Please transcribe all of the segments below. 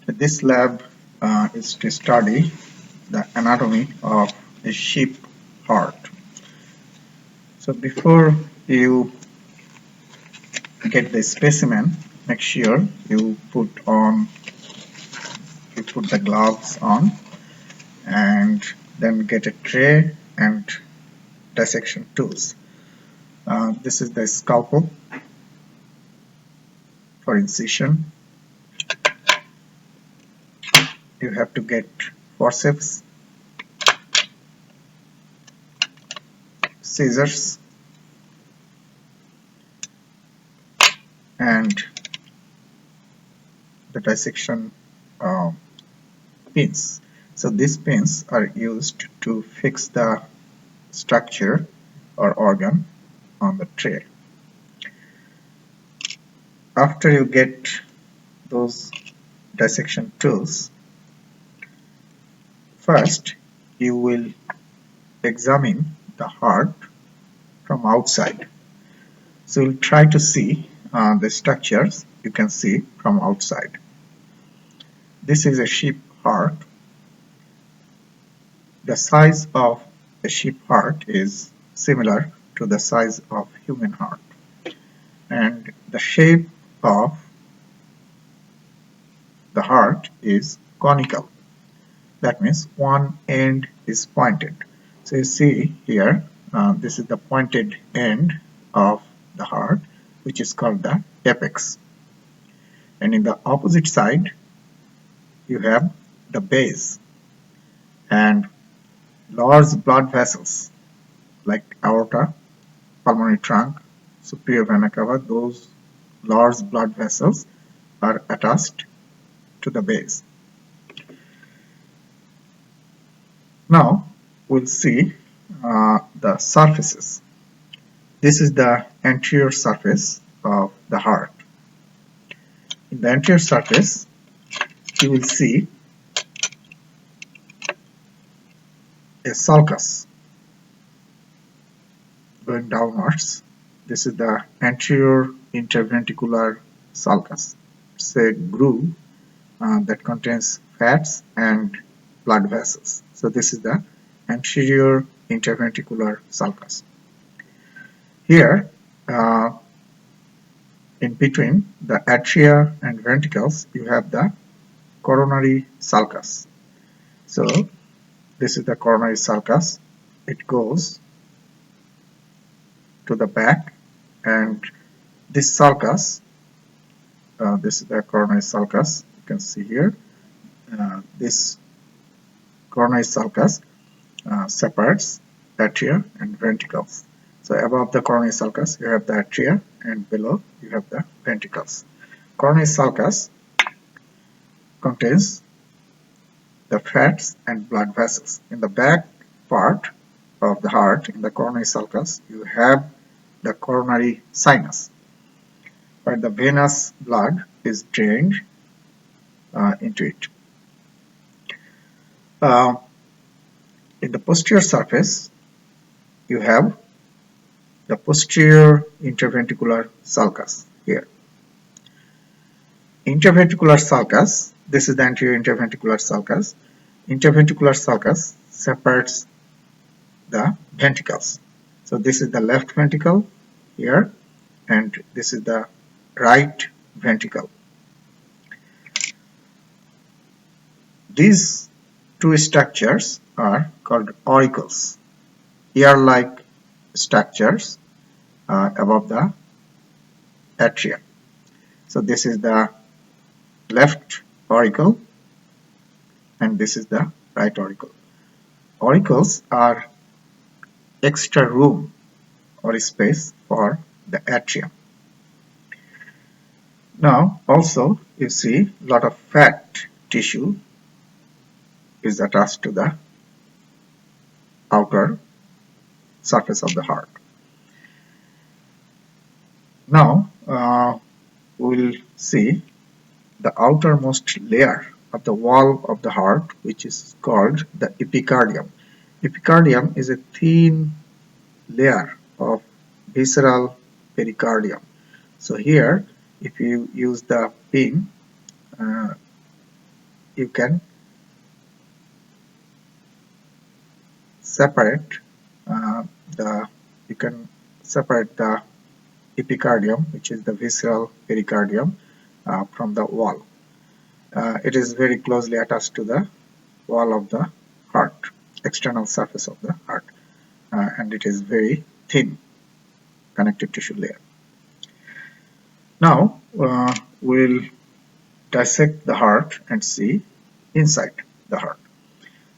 This lab is to study the anatomy of a sheep heart. So before you get the specimen, make sure you put the gloves on, and then get a tray and dissection tools. This is the scalpel for incision. You have to get forceps, scissors, and the dissection pins. So these pins are used to fix the structure or organ on the tray. After you get those dissection tools, first you will examine the heart from outside. So you'll try to see the structures you can see from outside. This is a sheep heart. The size of a sheep heart is similar to the size of human heart, and the shape of the heart is conical. That means one end is pointed. So you see here, this is the pointed end of the heart, which is called the apex. And in the opposite side, you have the base, and large blood vessels like aorta, pulmonary trunk, superior vena cava, those large blood vessels are attached to the base. Now we'll see the surfaces. This is the anterior surface of the heart. In the anterior surface, you will see a sulcus going downwards. This is the anterior interventricular sulcus. It's a groove that contains fats and blood vessels. So this is the anterior interventricular sulcus. Here, in between the atria and ventricles, you have the coronary sulcus. So this is the coronary sulcus. It goes to the back, and this sulcus, this is the coronary sulcus. You can see here, this coronary sulcus separates atria and ventricles. So above the coronary sulcus, you have the atria, and below you have the ventricles. Coronary sulcus contains the fats and blood vessels. In the back part of the heart, in the coronary sulcus, you have the coronary sinus, where the venous blood is drained into it. In the posterior surface, you have the posterior interventricular sulcus here. Interventricular sulcus, this is the anterior interventricular sulcus. Interventricular sulcus separates the ventricles. So this is the left ventricle here, and this is the right ventricle. These two structures are called auricles, ear-like structures above the atria. So this is the left auricle, and this is the right auricle. Auricles are extra room or space for the atrium. Now also you see a lot of fat tissue is attached to the outer surface of the heart. Now we'll see the outermost layer of the wall of the heart, which is called the epicardium. Epicardium is a thin layer of visceral pericardium. So here, if you use the pin, you can separate uh, the epicardium, which is the visceral pericardium, from the wall. It is very closely attached to the wall of the heart, external surface of the heart, and it is very thin connective tissue layer. Now we'll dissect the heart and see inside the heart.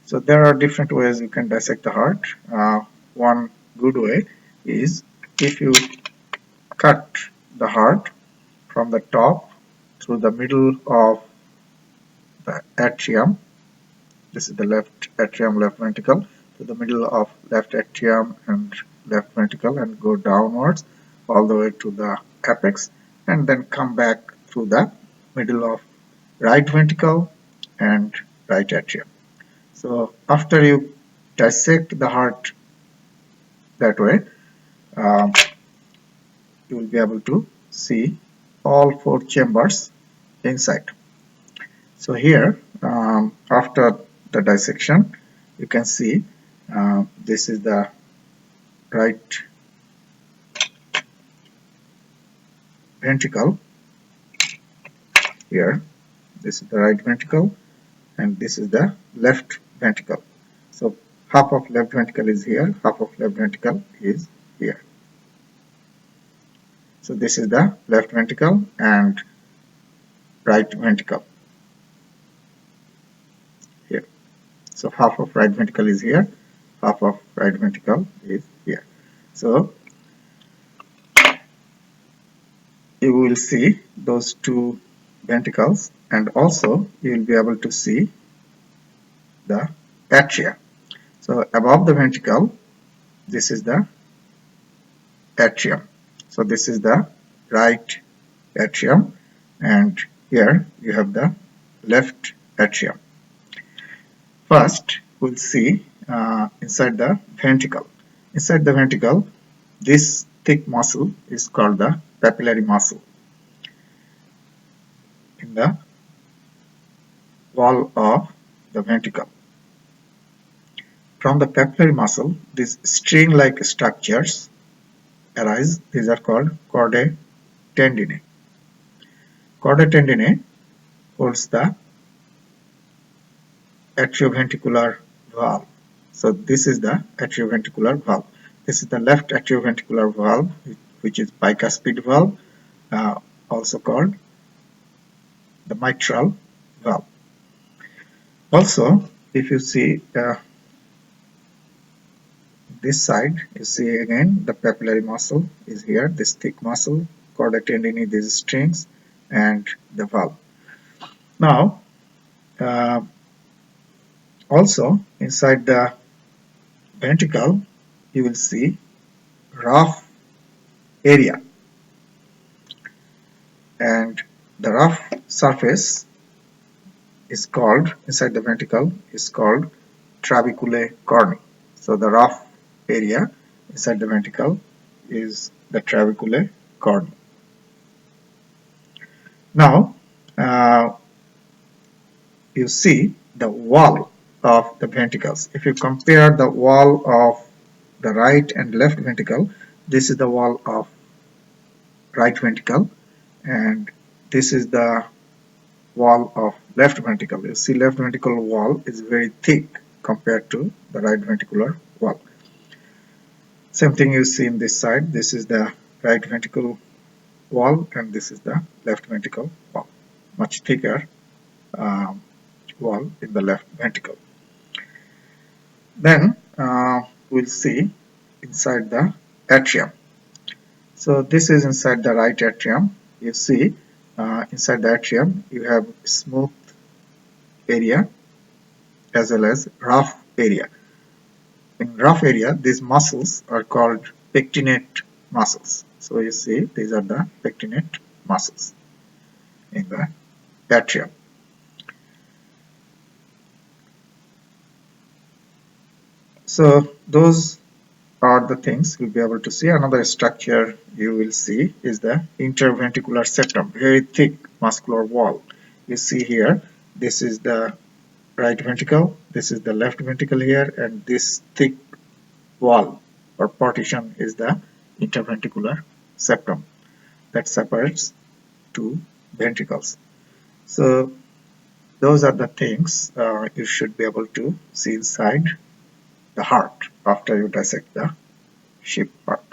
So there are different ways you can dissect the heart. One good way is if you cut the heart from the top through the middle of the atrium. This is the left atrium, left ventricle, to the middle of left atrium and left ventricle, and go downwards all the way to the apex, and then come back through the middle of right ventricle and right atrium. So after you dissect the heart that way, you will be able to see all 4 chambers inside. So here, after the dissection, you can see this is the right ventricle. Here, this is the right ventricle, and this is the left ventricle. So half of left ventricle is here, half of left ventricle is here. So this is the left ventricle and right ventricle here. So half of right ventricle is here, half of right ventricle is here. So you will see those 2 ventricles, and also you will be able to see the atria. So above the ventricle, this is the atrium. So this is the right atrium, and here you have the left atrium. First, we'll see inside the ventricle. Inside the ventricle, this thick muscle is called the papillary muscle. In the wall of the ventricle. From the papillary muscle, these string-like structures arise. These are called chordae tendineae. Chordae tendineae holds the atrioventricular valve. So this is the atrioventricular valve. This is the left atrioventricular valve, which is bicuspid valve, also called the mitral valve. Also, if you see this side, you see again the papillary muscle is here, this thick muscle, chordae tendineae, these strings, and the valve. Now, also inside the ventricle, you will see rough area, and the rough surface is called, inside the ventricle, is called trabeculae corni. So the rough area inside the ventricle is the trabeculae corni. Now, you see the wall of the ventricles. If you compare the wall of the right and left ventricle, this is the wall of right ventricle, and this is the wall of left ventricle. You see left ventricle wall is very thick compared to the right ventricular wall. Same thing you see in this side. This is the right ventricle wall, and this is the left ventricle wall. Much thicker wall in the left ventricle. Then we'll see inside the atrium. So this is inside the right atrium. You see inside the atrium you have smooth area as well as rough area. In rough area, these muscles are called pectinate muscles. So you see these are the pectinate muscles in the atrium. So those are the things you'll be able to see. Another structure you will see is the interventricular septum, very thick muscular wall. You see here, this is the right ventricle, this is the left ventricle here, and this thick wall or partition is the interventricular septum that separates two ventricles. So those are the things you should be able to see inside the heart after you dissect the sheep part.